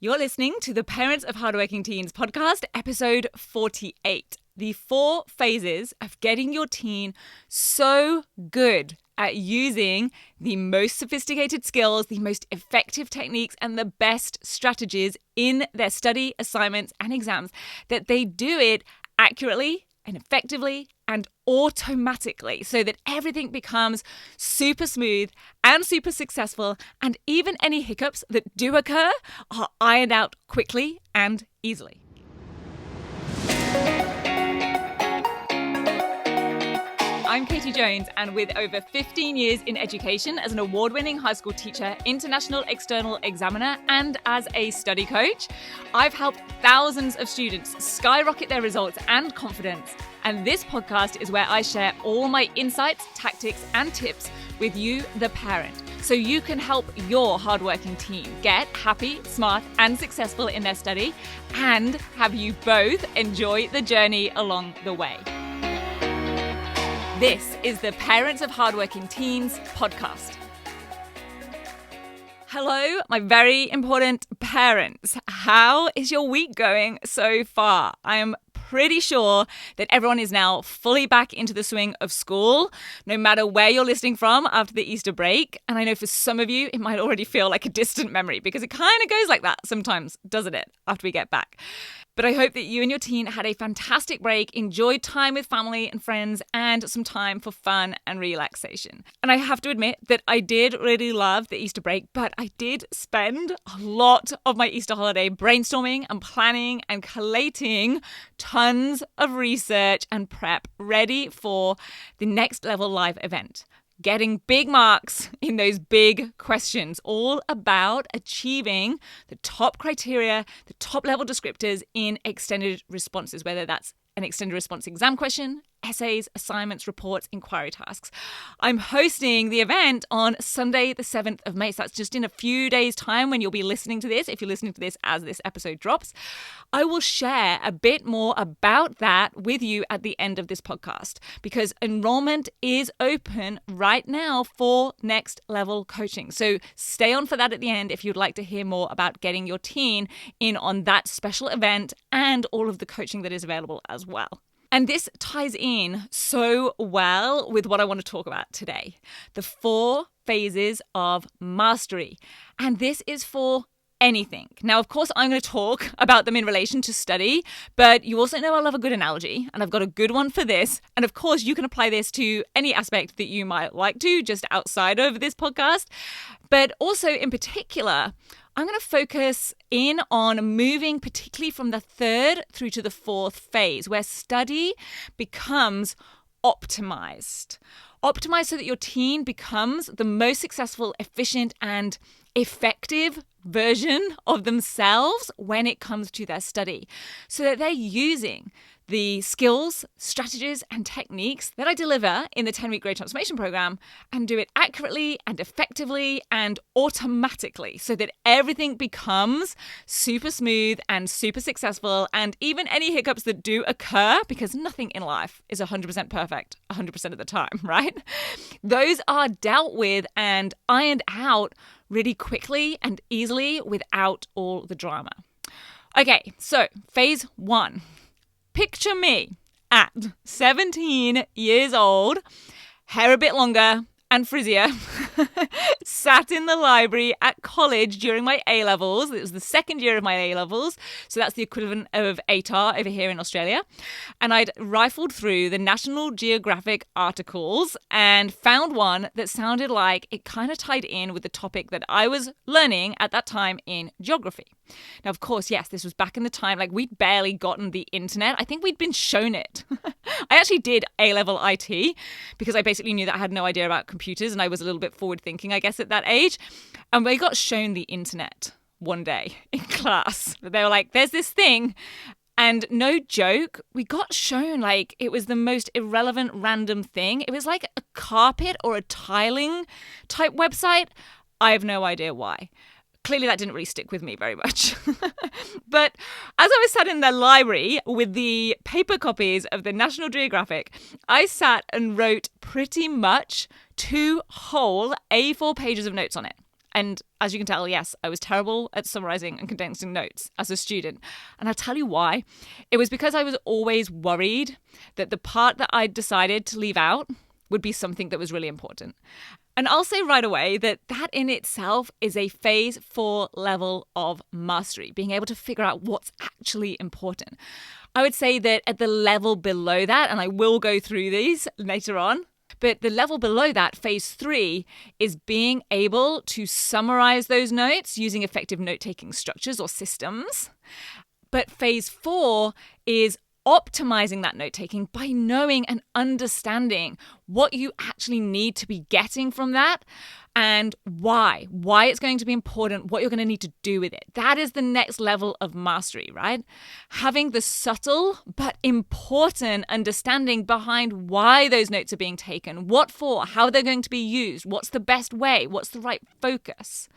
You're listening to the Parents of Hardworking Teens podcast, episode 48. The 4 phases of getting your teen so good at using the most sophisticated skills, the most effective techniques, and the best strategies in their study, assignments, and exams that they do it accurately and effectively and automatically so that everything becomes super smooth and super successful, and even any hiccups that do occur are ironed out quickly and easily. I'm Katie Jones, and with over 15 years in education as an award-winning high school teacher, international external examiner, and as a study coach, I've helped thousands of students skyrocket their results and confidence. And this podcast is where I share all my insights, tactics, and tips with you, the parent, so you can help your hardworking teen get happy, smart, and successful in their study, and have you both enjoy the journey along the way. This is the Parents of Hardworking Teens podcast. Hello, my very important parents. How is your week going so far? I am pretty sure that everyone is now fully back into the swing of school, no matter where you're listening from after the Easter break. And I know for some of you, it might already feel like a distant memory because it kind of goes like that sometimes, doesn't it, after we get back? But I hope that you and your teen had a fantastic break, enjoyed time with family and friends, and some time for fun and relaxation. And I have to admit that I did really love the Easter break, but I did spend a lot of my Easter holiday brainstorming and planning and collating tons of research and prep ready for the Next Level Live event. Getting big marks in those big questions, all about achieving the top criteria, the top level descriptors in extended responses, whether that's an extended response exam question, essays, assignments, reports, inquiry tasks. I'm hosting the event on Sunday, the 7th of May. So that's just in a few days' time when you'll be listening to this, if you're listening to this as this episode drops. I will share a bit more about that with you at the end of this podcast, because enrollment is open right now for Next Level Coaching. So stay on for that at the end if you'd like to hear more about getting your teen in on that special event and all of the coaching that is available as well. And this ties in so well with what I want to talk about today, the 4 phases of mastery. And this is for anything. Now, of course, I'm going to talk about them in relation to study, but you also know I love a good analogy, and I've got a good one for this. And of course, you can apply this to any aspect that you might like to, just outside of this podcast. But also, in particular, I'm going to focus in on moving particularly from the 3rd through to the 4th phase, where study becomes optimized. Optimized so that your teen becomes the most successful, efficient, and effective version of themselves when it comes to their study, so that they're using the skills, strategies, and techniques that I deliver in the 10-week Grade Transformation Program and do it accurately and effectively and automatically so that everything becomes super smooth and super successful, and even any hiccups that do occur, because nothing in life is 100% perfect 100% of the time, right? Those are dealt with and ironed out really quickly and easily without all the drama. Okay, so phase 1. Picture me at 17 years old, hair a bit longer and frizzier, sat in the library at college during my A-levels. It was the 2nd year of my A-levels, so that's the equivalent of ATAR over here in Australia. And I'd rifled through the National Geographic articles and found one that sounded like it kind of tied in with the topic that I was learning at that time in geography. Now, of course, yes, this was back in the time, like we'd barely gotten the internet. I think we'd been shown it. I actually did A-level IT because I basically knew that I had no idea about computers and I was a little bit forward thinking, I guess, at that age. And we got shown the internet one day in class. They were like, there's this thing. And no joke, we got shown like it was the most irrelevant random thing. It was like a carpet or a tiling type website. I have no idea why. Clearly that didn't really stick with me very much. But as I was sat in the library with the paper copies of the National Geographic, I sat and wrote pretty much 2 whole A4 pages of notes on it. And as you can tell, yes, I was terrible at summarizing and condensing notes as a student. And I'll tell you why. It was because I was always worried that the part that I'd decided to leave out would be something that was really important. And I'll say right away that in itself is a phase 4 level of mastery, being able to figure out what's actually important. I would say that at the level below that, and I will go through these later on, but the level below that, phase 3, is being able to summarize those notes using effective note-taking structures or systems. But phase 4 is optimizing that note-taking by knowing and understanding what you actually need to be getting from that and why it's going to be important, what you're going to need to do with it. That is the next level of mastery, right? Having the subtle but important understanding behind why those notes are being taken, what for, how they're going to be used, what's the best way, what's the right focus.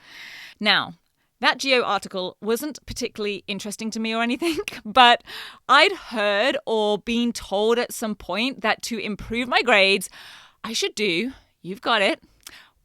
Now, that Geo article wasn't particularly interesting to me or anything, but I'd heard or been told at some point that to improve my grades, I should do, you've got it,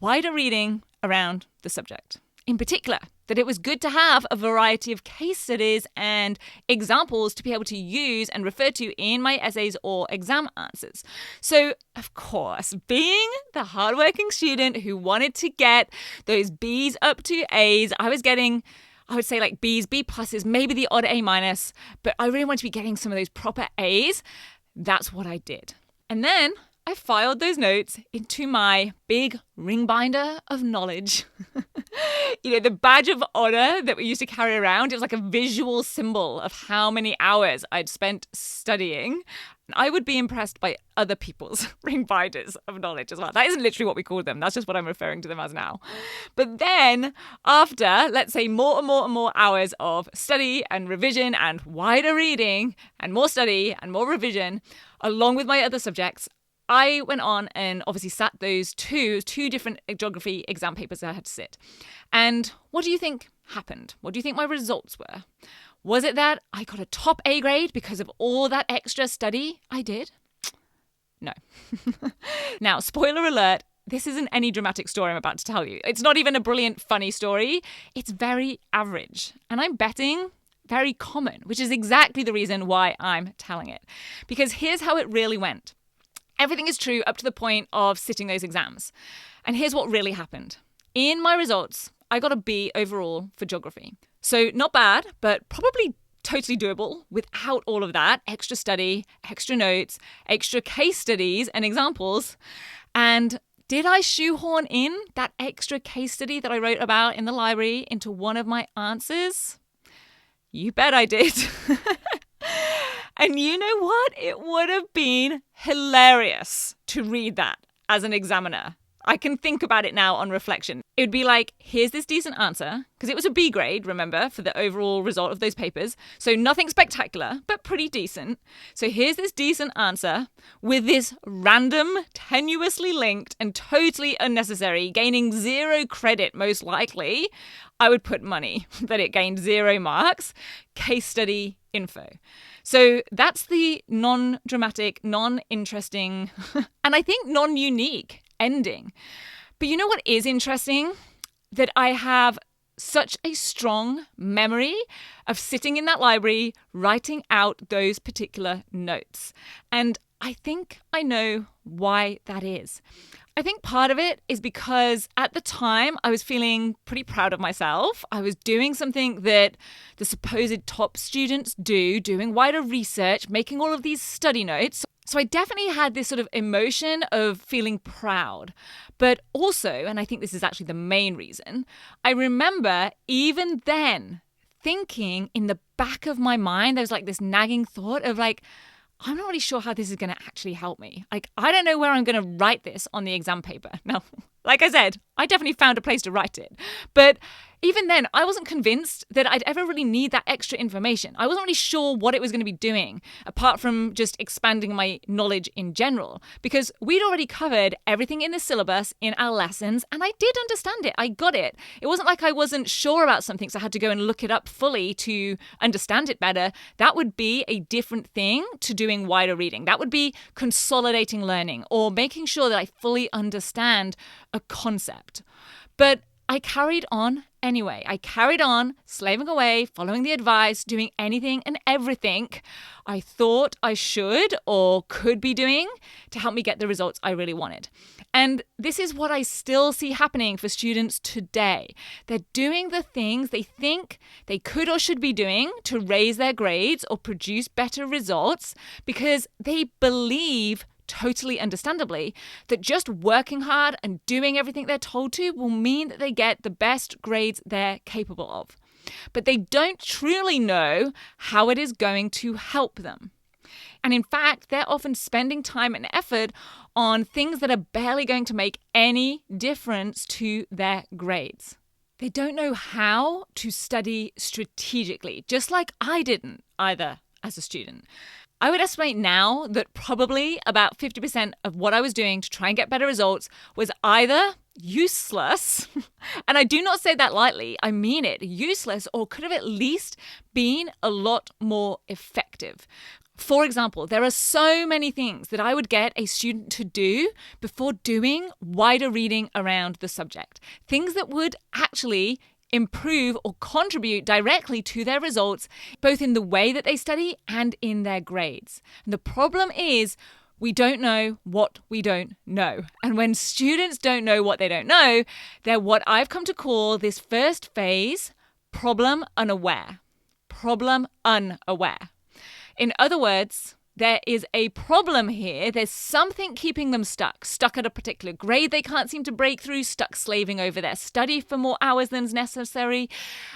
wider reading around the subject. In particular, that it was good to have a variety of case studies and examples to be able to use and refer to in my essays or exam answers. So, of course, being the hardworking student who wanted to get those B's up to A's, I was getting, I would say like B's, B pluses, maybe the odd A minus, but I really wanted to be getting some of those proper A's. That's what I did. And then I filed those notes into my big ring binder of knowledge. The badge of honor that we used to carry around, it was like a visual symbol of how many hours I'd spent studying. And I would be impressed by other people's ring binders of knowledge as well. That isn't literally what we called them. That's just what I'm referring to them as now. But then after, let's say, more and more hours of study and revision and wider reading and more study and more revision, along with my other subjects, I went on and obviously sat those two different geography exam papers that I had to sit. And what do you think happened? What do you think my results were? Was it that I got a top A grade because of all that extra study I did? No. Now, spoiler alert, this isn't any dramatic story I'm about to tell you. It's not even a brilliant, funny story. It's very average. And I'm betting very common, which is exactly the reason why I'm telling it. Because here's how it really went. Everything is true up to the point of sitting those exams. And here's what really happened. In my results, I got a B overall for geography. So not bad, but probably totally doable without all of that extra study, extra notes, extra case studies and examples. And did I shoehorn in that extra case study that I wrote about in the library into one of my answers? You bet I did. And you know what? It would have been hilarious to read that as an examiner. I can think about it now on reflection. It would be like, here's this decent answer, because it was a B grade, remember, for the overall result of those papers. So nothing spectacular, but pretty decent. So here's this decent answer with this random, tenuously linked and totally unnecessary, gaining 0 credit most likely. I would put money that it gained 0 marks, case study info. So that's the non-dramatic, non-interesting, and I think non-unique ending. But you know what is interesting? That I have such a strong memory of sitting in that library, writing out those particular notes. And I think I know why that is. I think part of it is because at the time I was feeling pretty proud of myself. I was doing something that the supposed top students do, doing wider research, making all of these study notes. So I definitely had this sort of emotion of feeling proud. But also, and I think this is actually the main reason, I remember even then thinking in the back of my mind, there was like this nagging thought of like, I'm not really sure how this is going to actually help me. Like, I don't know where I'm going to write this on the exam paper. Now, like I said, I definitely found a place to write it. But even then, I wasn't convinced that I'd ever really need that extra information. I wasn't really sure what it was going to be doing, apart from just expanding my knowledge in general, because we'd already covered everything in the syllabus in our lessons, and I did understand it. I got it. It wasn't like I wasn't sure about something, so I had to go and look it up fully to understand it better. That would be a different thing to doing wider reading. That would be consolidating learning or making sure that I fully understand a concept. But I carried on anyway. I carried on slaving away, following the advice, doing anything and everything I thought I should or could be doing to help me get the results I really wanted. And this is what I still see happening for students today. They're doing the things they think they could or should be doing to raise their grades or produce better results because they believe, totally understandably, that just working hard and doing everything they're told to will mean that they get the best grades they're capable of. But they don't truly know how it is going to help them. And in fact, they're often spending time and effort on things that are barely going to make any difference to their grades. They don't know how to study strategically, just like I didn't either as a student. I would estimate now that probably about 50% of what I was doing to try and get better results was either useless, and I do not say that lightly, I mean it, useless, or could have at least been a lot more effective. For example, there are so many things that I would get a student to do before doing wider reading around the subject. Things that would actually improve or contribute directly to their results, both in the way that they study and in their grades. And the problem is we don't know what we don't know. And when students don't know what they don't know, they're what I've come to call this first phase, problem unaware. Problem unaware. In other words, there is a problem here. There's something keeping them stuck at a particular grade they can't seem to break through, stuck slaving over their study for more hours than's necessary,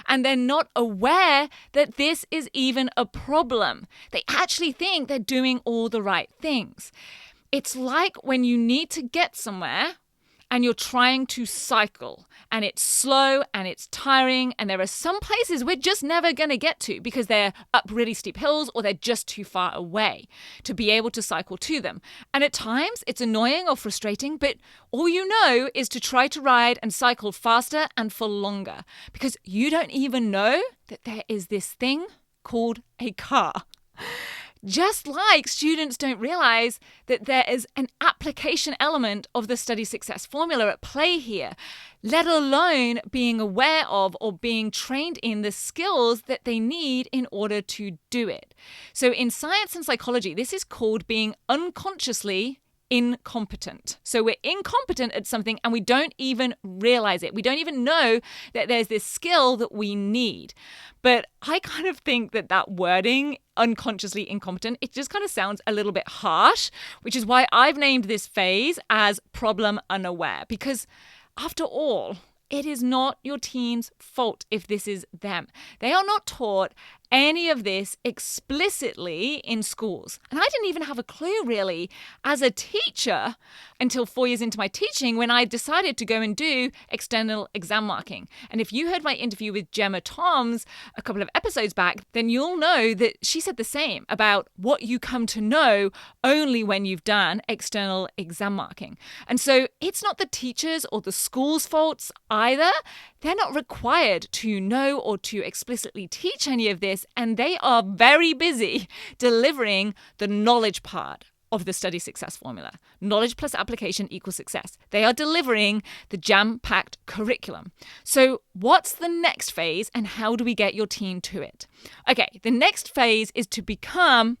and they're not aware that this is even a problem. They actually think they're doing all the right things. It's like when you need to get somewhere and you're trying to cycle, and it's slow and it's tiring, and there are some places we're just never going to get to because they're up really steep hills or they're just too far away to be able to cycle to them. And at times it's annoying or frustrating, but all you know is to try to ride and cycle faster and for longer because you don't even know that there is this thing called a car. Just like students don't realize that there is an application element of the study success formula at play here, let alone being aware of or being trained in the skills that they need in order to do it. So in science and psychology, this is called being unconsciously incompetent. So we're incompetent at something and we don't even realize it. We don't even know that there's this skill that we need. But I kind of think that wording, unconsciously incompetent, it just kind of sounds a little bit harsh, which is why I've named this phase as problem unaware. Because after all, it is not your teen's fault if this is them. They are not taught any of this explicitly in schools. And I didn't even have a clue really as a teacher until 4 years into my teaching when I decided to go and do external exam marking. And if you heard my interview with Gemma Toms a couple of episodes back, then you'll know that she said the same about what you come to know only when you've done external exam marking. And so it's not the teachers or the school's faults either. They're not required to know or to explicitly teach any of this, and they are very busy delivering the knowledge part of the study success formula. Knowledge plus application equals success. They are delivering the jam-packed curriculum. So what's the next phase and how do we get your teen to it? Okay, the next phase is to become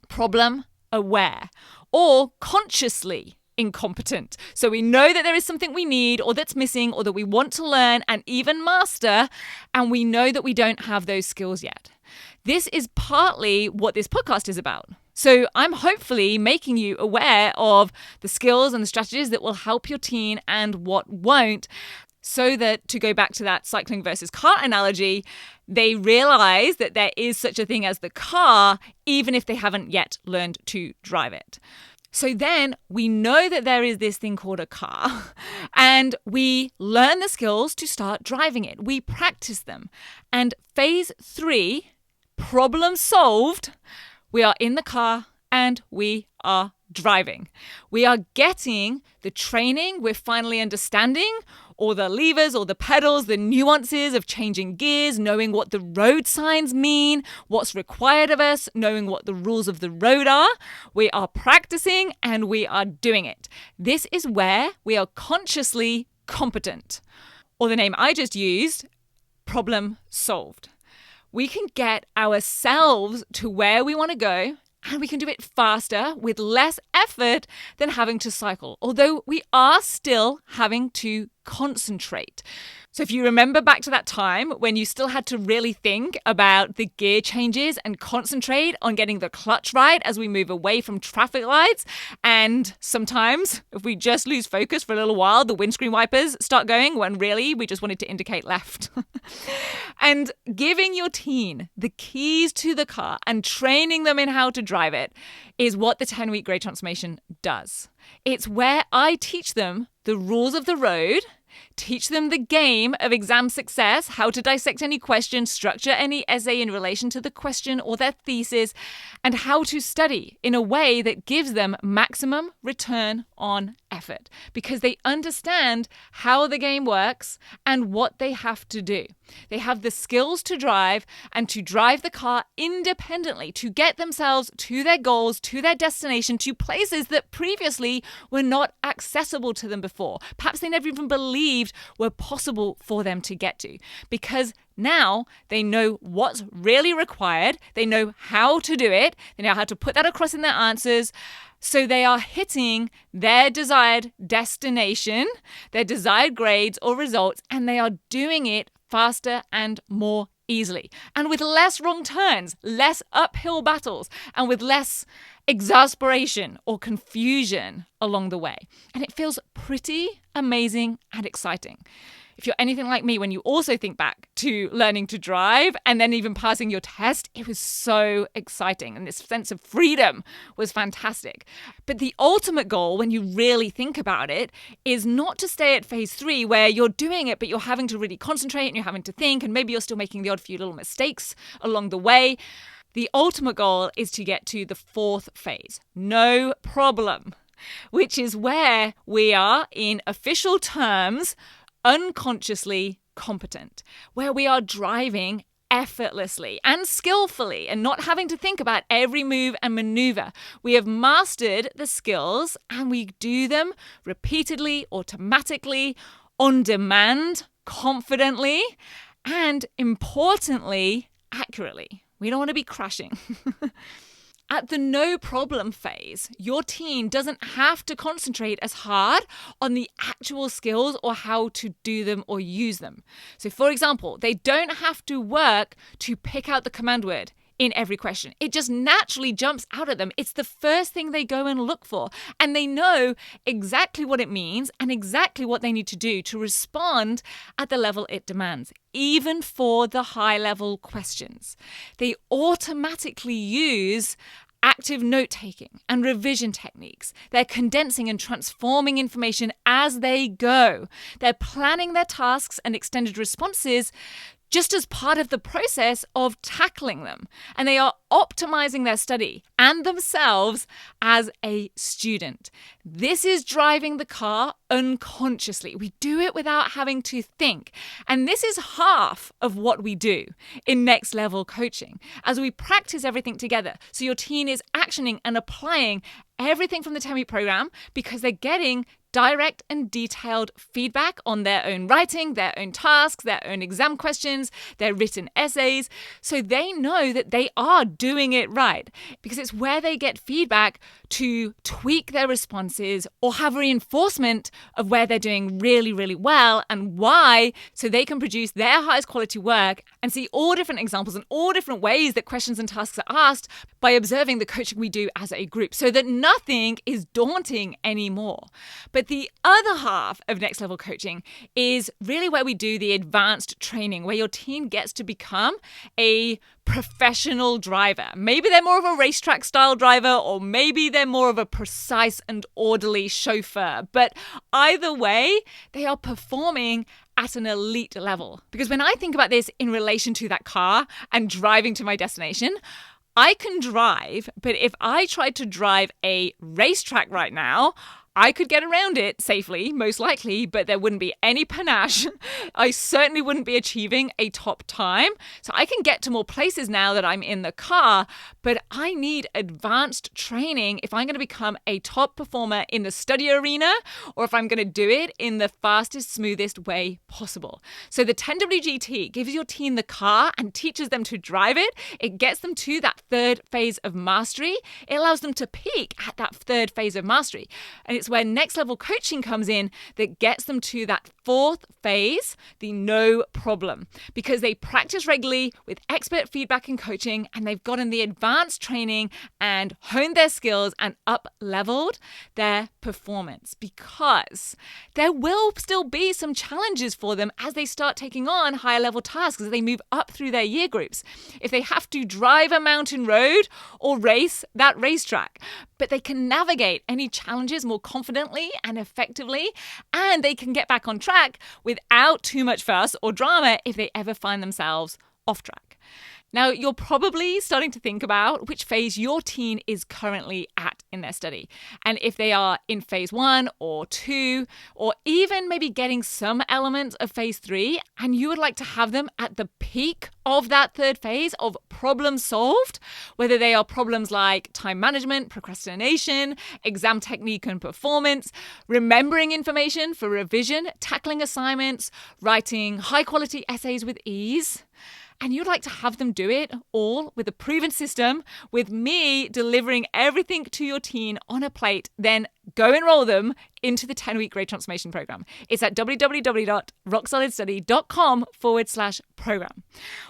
problem aware or consciously incompetent. So we know that there is something we need or that's missing or that we want to learn and even master, and we know that we don't have those skills yet. This is partly what this podcast is about. So I'm hopefully making you aware of the skills and the strategies that will help your teen and what won't, so that, to go back to that cycling versus car analogy, they realize that there is such a thing as the car, even if they haven't yet learned to drive it. So then we know that there is this thing called a car, and we learn the skills to start driving it. We practice them. And phase 3, problem solved, we are in the car and we are driving. We are getting the training, we're finally understanding all the levers or the pedals, the nuances of changing gears, knowing what the road signs mean, what's required of us, knowing what the rules of the road are. We are practicing and we are doing it. This is where we are consciously competent. or the name I just used, problem solved. We can get ourselves to where we want to go, and we can do it faster with less effort than having to cycle, although we are still having to concentrate. So if you remember back to that time when you still had to really think about the gear changes and concentrate on getting the clutch right as we move away from traffic lights, and sometimes if we just lose focus for a little while, the windscreen wipers start going when really we just wanted to indicate left. And giving your teen the keys to the car and training them in how to drive it is what the 10-week grade transformation does. It's where I teach them the rules of the road, teach them the game of exam success, how to dissect any question, structure any essay in relation to the question or their thesis, and how to study in a way that gives them maximum return on effort, because they understand how the game works and what they have to do. They have the skills to drive and to drive the car independently, to get themselves to their goals, to their destination, to places that previously were not accessible to them before. Perhaps they never even believed were possible for them to get to, because now they know what's really required, they know how to do it, they know how to put that across in their answers, so they are hitting their desired destination, their desired grades or results, and they are doing it faster and more easily, and with less wrong turns, less uphill battles, and with less exasperation or confusion along the way. And it feels pretty amazing and exciting. If you're anything like me, when you also think back to learning to drive and then even passing your test, it was so exciting. And this sense of freedom was fantastic. But the ultimate goal, when you really think about it, is not to stay at phase 3 where you're doing it, but you're having to really concentrate and you're having to think, and maybe you're still making the odd few little mistakes along the way. The ultimate goal is to get to the 4th phase, no problem, which is where we are, in official terms, unconsciously competent, where we are driving effortlessly and skillfully and not having to think about every move and maneuver. We have mastered the skills and we do them repeatedly, automatically, on demand, confidently, and importantly, accurately. We don't want to be crashing. At the no problem phase, your teen doesn't have to concentrate as hard on the actual skills or how to do them or use them. So for example, they don't have to work to pick out the command word in every question. It just naturally jumps out at them. It's the first thing they go and look for. And they know exactly what it means and exactly what they need to do to respond at the level it demands, even for the high-level questions. They automatically use active note-taking and revision techniques. They're condensing and transforming information as they go. They're planning their tasks and extended responses just as part of the process of tackling them. And they are optimizing their study and themselves as a student. This is driving the car unconsciously. We do it without having to think. And this is half of what we do in next level coaching as we practice everything together. So your teen is actioning and applying everything from the 10-week program because they're getting direct and detailed feedback on their own writing, their own tasks, their own exam questions, their written essays. So they know that they are doing it right because it's where they get feedback to tweak their responses or have reinforcement of where they're doing really, really well and why, so they can produce their highest quality work and see all different examples and all different ways that questions and tasks are asked by observing the coaching we do as a group so that nothing is daunting anymore. But the other half of Next Level Coaching is really where we do the advanced training, where your team gets to become a professional driver. Maybe they're more of a racetrack style driver, or maybe they're more of a precise and orderly chauffeur. But either way, they are performing at an elite level. Because when I think about this in relation to that car and driving to my destination, I can drive, but if I tried to drive a racetrack right now, I could get around it safely, most likely, but there wouldn't be any panache. I certainly wouldn't be achieving a top time. So I can get to more places now that I'm in the car, but I need advanced training if I'm going to become a top performer in the study arena, or if I'm going to do it in the fastest, smoothest way possible. So the 10WGT gives your team the car and teaches them to drive it. It gets them to that third phase of mastery. It allows them to peak at that third phase of mastery. And it's where next level coaching comes in that gets them to that fourth phase, the no problem, because they practice regularly with expert feedback and coaching, and they've gotten the advanced training and honed their skills and up-leveled their performance, because there will still be some challenges for them as they start taking on higher level tasks as they move up through their year groups. If they have to drive a mountain road or race that racetrack, but they can navigate any challenges more confidently and effectively, and they can get back on track without too much fuss or drama if they ever find themselves off track. Now, you're probably starting to think about which phase your teen is currently at in their study. And if they are in phase 1 or 2, or even maybe getting some elements of phase 3, and you would like to have them at the peak of that third phase of problem solved, whether they are problems like time management, procrastination, exam technique and performance, remembering information for revision, tackling assignments, writing high quality essays with ease, and you'd like to have them do it all with a proven system, with me delivering everything to your teen on a plate, then go enroll them into the 10-week Grade Transformation Program. It's at www.rocksolidstudy.com/program.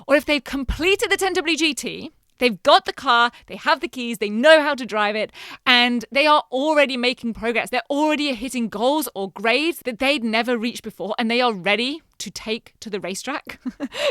Or if they've completed the 10WGT, they've got the car, they have the keys, they know how to drive it, and they are already making progress. They're already hitting goals or grades that they'd never reached before, and they are ready to take to the racetrack.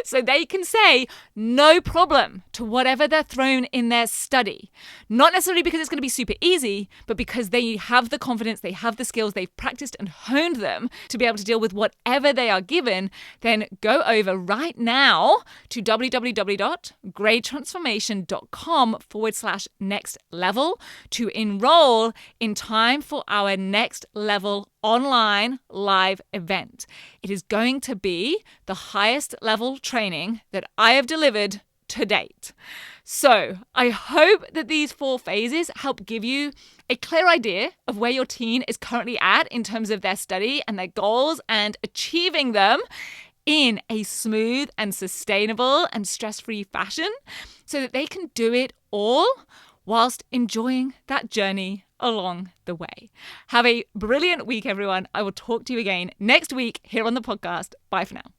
So they can say no problem to whatever they're thrown in their study. Not necessarily because it's going to be super easy, but because they have the confidence, they have the skills, they've practiced and honed them to be able to deal with whatever they are given. Then go over right now to www.gradetransformation.com/next level to enroll in time for our next level online live event. It is going to be the highest level training that I have delivered to date. So I hope that these 4 phases help give you a clear idea of where your teen is currently at in terms of their study and their goals, and achieving them in a smooth and sustainable and stress-free fashion, so that they can do it all whilst enjoying that journey along the way. Have a brilliant week, everyone. I will talk to you again next week here on the podcast. Bye for now.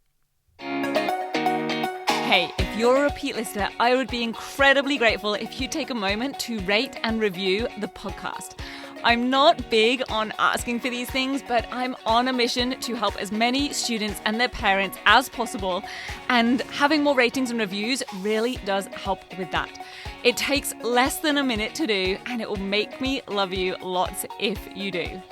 Hey, if you're a repeat listener, I would be incredibly grateful if you take a moment to rate and review the podcast. I'm not big on asking for these things, but I'm on a mission to help as many students and their parents as possible, and having more ratings and reviews really does help with that. It takes less than a minute to do, and it will make me love you lots if you do.